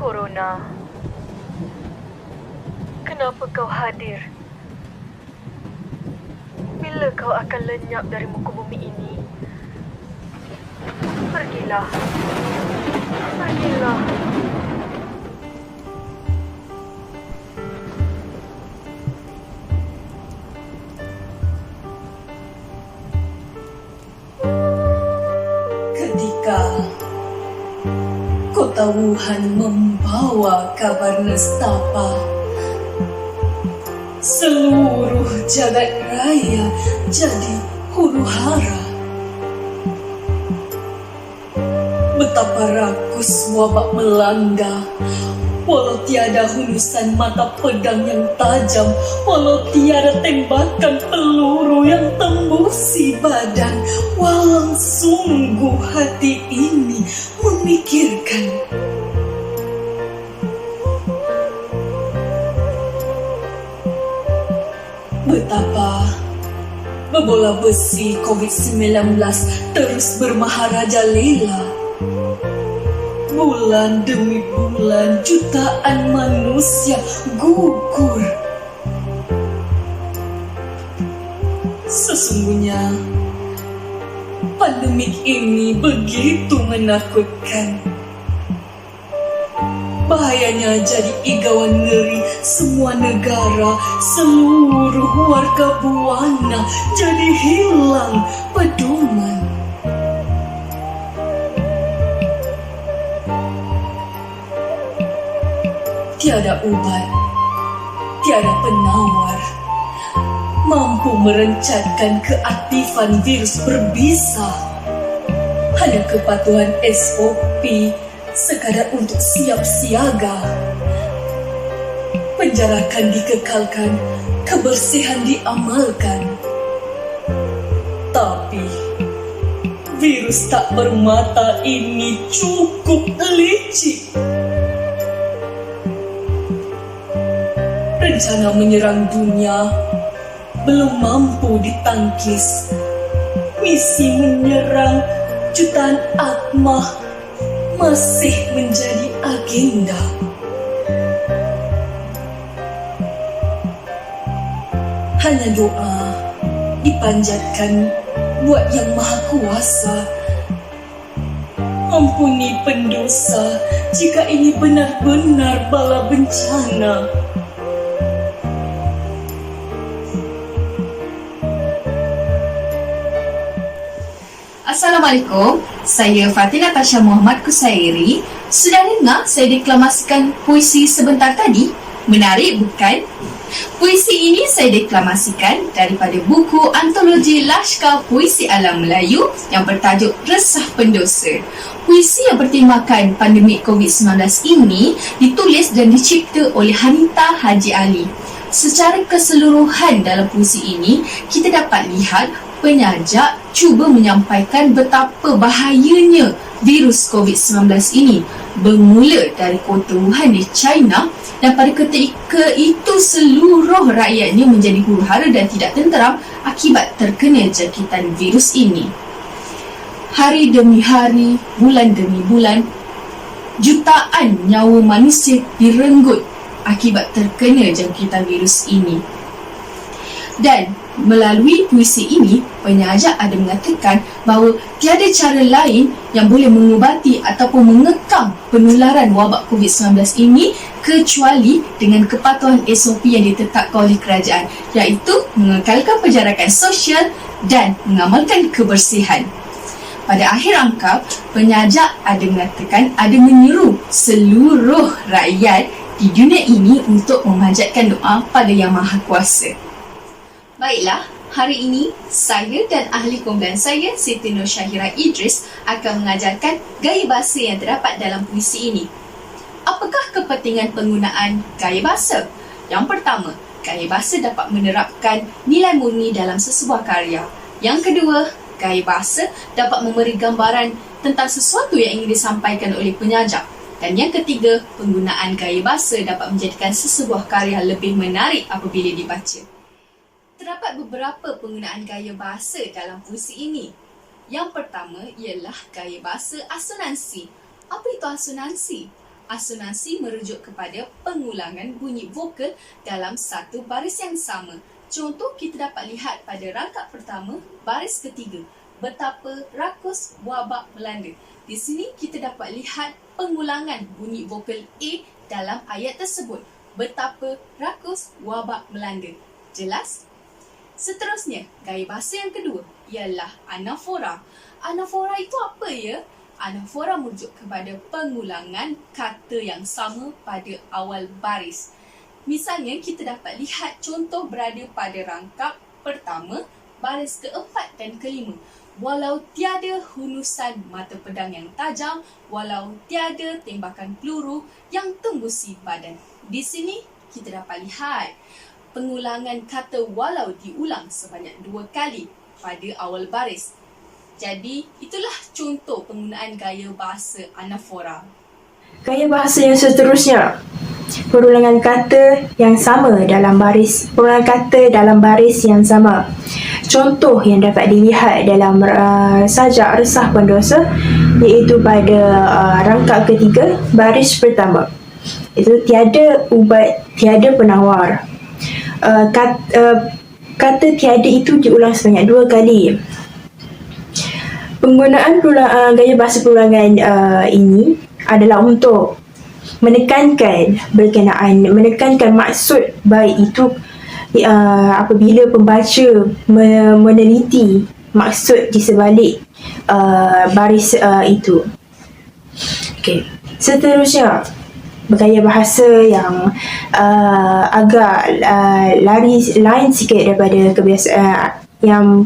Corona, kenapa kau hadir? Bila kau akan lenyap dari muka bumi ini? Pergilah. Pergilah. Ketika kota Wuhan membawa kabar nestapa, seluruh jagat raya jadi huru-hara. Betapa rakus wabak melanda, walau tiada hulusan mata pedang yang tajam, walau tiada tembakan peluru yang tembusi badan, walau sungguh hati ini memikirkan. Betapa bebola besi COVID-19 terus bermaharajalela. Bulan demi bulan jutaan manusia gugur. Sesungguhnya pandemik ini begitu menakutkan. Bahayanya jadi igawan ngeri semua negara, seluruh warga buana jadi hilang pedoman. Tiada ubat, tiada penawar mampu merencatkan keaktifan virus berbisa. Hanya kepatuhan SOP sekadar untuk siap siaga. Penjarakan dikekalkan, kebersihan diamalkan. Tapi virus tak bermata ini cukup licik. Rencana menyerang dunia belum mampu ditangkis. Misi menyerang jutaan akmah masih menjadi agenda. Hanya doa dipanjatkan buat Yang Maha Kuasa. Ampuni pendosa jika ini benar-benar bala bencana. Assalamualaikum, saya Fatina Tasha Muhammad Kusairi. Sudah dengar saya deklamasikan puisi sebentar tadi? Menarik bukan? Puisi ini saya deklamasikan daripada buku antologi Laskar Puisi Alam Melayu yang bertajuk Resah Pendosa. Puisi yang bertemakan pandemik COVID-19 ini ditulis dan dicipta oleh Hanita Haji Ali. Secara keseluruhan dalam puisi ini, kita dapat lihat penyajak cuba menyampaikan betapa bahayanya virus COVID-19 ini bermula dari kota Wuhan di China, dan pada ketika itu seluruh rakyatnya menjadi huru-hara dan tidak tenteram akibat terkena jangkitan virus ini. Hari demi hari, bulan demi bulan, jutaan nyawa manusia direnggut akibat terkena jangkitan virus ini. Dan melalui puisi ini, penyajak ada mengatakan bahawa tiada cara lain yang boleh mengubati ataupun mengekang penularan wabak COVID-19 ini kecuali dengan kepatuhan SOP yang ditetapkan oleh kerajaan, iaitu mengekalkan penjarakan sosial dan mengamalkan kebersihan. Pada akhir rangkap, penyajak ada mengatakan ada menyeru seluruh rakyat di dunia ini untuk memanjatkan doa pada Yang Maha Kuasa. Baiklah, hari ini saya dan ahli kumpulan saya, Siti Nur Syahira Idris, akan mengajarkan gaya bahasa yang terdapat dalam puisi ini. Apakah kepentingan penggunaan gaya bahasa? Yang pertama, gaya bahasa dapat menerapkan nilai murni dalam sesebuah karya. Yang kedua, gaya bahasa dapat memberi gambaran tentang sesuatu yang ingin disampaikan oleh penyajak. Dan yang ketiga, penggunaan gaya bahasa dapat menjadikan sesebuah karya lebih menarik apabila dibaca. Terdapat beberapa penggunaan gaya bahasa dalam puisi ini. Yang pertama ialah gaya bahasa asonansi. Apa itu asonansi? Asonansi merujuk kepada pengulangan bunyi vokal dalam satu baris yang sama. Contoh kita dapat lihat pada rangkap pertama, baris ketiga, betapa rakus wabak melanda. Di sini kita dapat lihat pengulangan bunyi vokal A dalam ayat tersebut. Betapa rakus wabak melanda. Jelas? Seterusnya, gaya bahasa yang kedua ialah anafora. Anafora itu apa ya? Anafora merujuk kepada pengulangan kata yang sama pada awal baris. Misalnya, kita dapat lihat contoh berada pada rangkap pertama, baris keempat dan kelima. Walau tiada hunusan mata pedang yang tajam, walau tiada tembakan peluru yang tembusi badan. Di sini, kita dapat lihat pengulangan kata walau diulang sebanyak 2 kali pada awal baris. Jadi, itulah contoh penggunaan gaya bahasa anafora. Gaya bahasa yang seterusnya, perulangan kata yang sama dalam baris. Perulangan kata dalam baris yang sama. Contoh yang dapat dilihat dalam sajak resah pendosa iaitu pada rangkap ketiga, baris pertama. Itu tiada ubat, tiada penawar. Kata tiada itu diulang sebanyak 2 kali. Penggunaan gaya bahasa perulangan ini adalah untuk menekankan maksud baik itu apabila pembaca meneliti maksud di sebalik baris itu. Okey, seterusnya gaya bahasa yang agak lain sikit daripada kebiasaan yang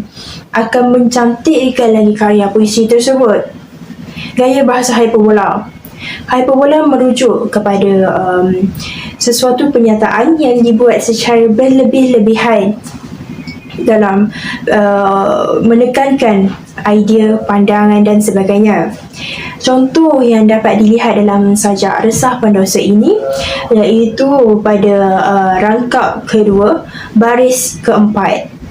akan mencantikkan lagi karya puisi tersebut. Gaya bahasa hyperbola. Hyperbola merujuk kepada sesuatu pernyataan yang dibuat secara berlebih-lebihan dalam menekankan idea, pandangan dan sebagainya. Contoh yang dapat dilihat dalam sajak resah pendosa ini iaitu pada rangkap kedua, baris keempat.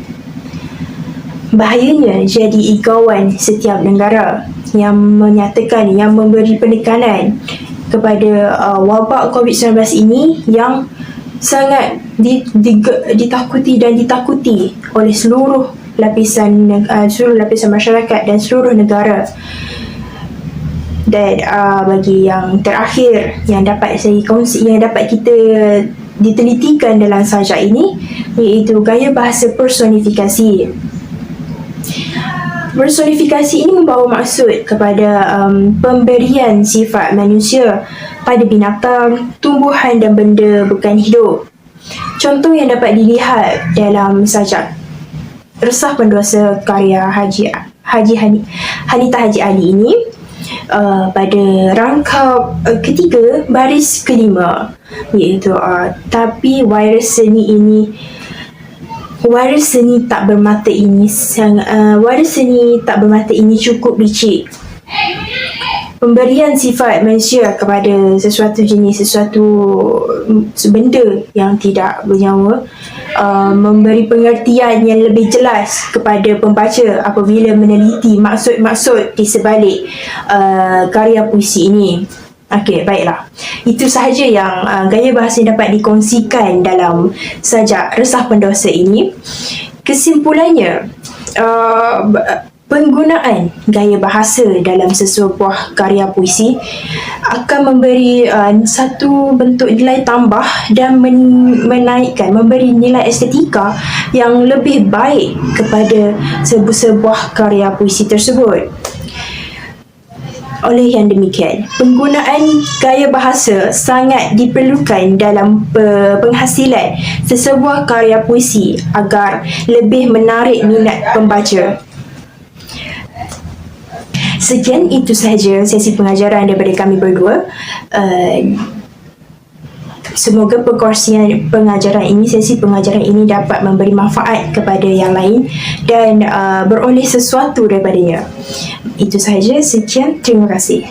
Bahayanya jadi igawan setiap negara yang menyatakan, yang memberi penekanan kepada wabak COVID-19 ini yang sangat ditakuti dan ditakuti oleh seluruh lapisan masyarakat dan seluruh negara. Dan bagi yang terakhir yang dapat saya kongsi, yang dapat kita ditelitikan dalam sajak ini iaitu gaya bahasa personifikasi. Personifikasi ini membawa maksud kepada pemberian sifat manusia pada binatang, tumbuhan dan benda bukan hidup. Contoh yang dapat dilihat dalam sajak resah pendosa karya Hanita Haji Ali ini pada rangkap ketiga, baris kelima, iaitu tapi waris seni tak bermata ini cukup licik. Pemberian sifat manusia kepada sesuatu jenis, sesuatu benda yang tidak bernyawa, memberi pengertian yang lebih jelas kepada pembaca apabila meneliti maksud-maksud di sebalik karya puisi ini. Okey, baiklah. Itu sahaja yang gaya bahasa yang dapat dikongsikan dalam sajak resah pendosa ini. Kesimpulannya, penggunaan gaya bahasa dalam sesebuah karya puisi akan memberi satu bentuk nilai tambah dan memberi nilai estetika yang lebih baik kepada sebuah karya puisi tersebut. Oleh yang demikian, penggunaan gaya bahasa sangat diperlukan dalam penghasilan sesebuah karya puisi agar lebih menarik minat pembaca. Sekian, itu sahaja sesi pengajaran daripada kami berdua. Semoga sesi pengajaran ini dapat memberi manfaat kepada yang lain dan beroleh sesuatu daripadanya. Itu sahaja, sekian, terima kasih.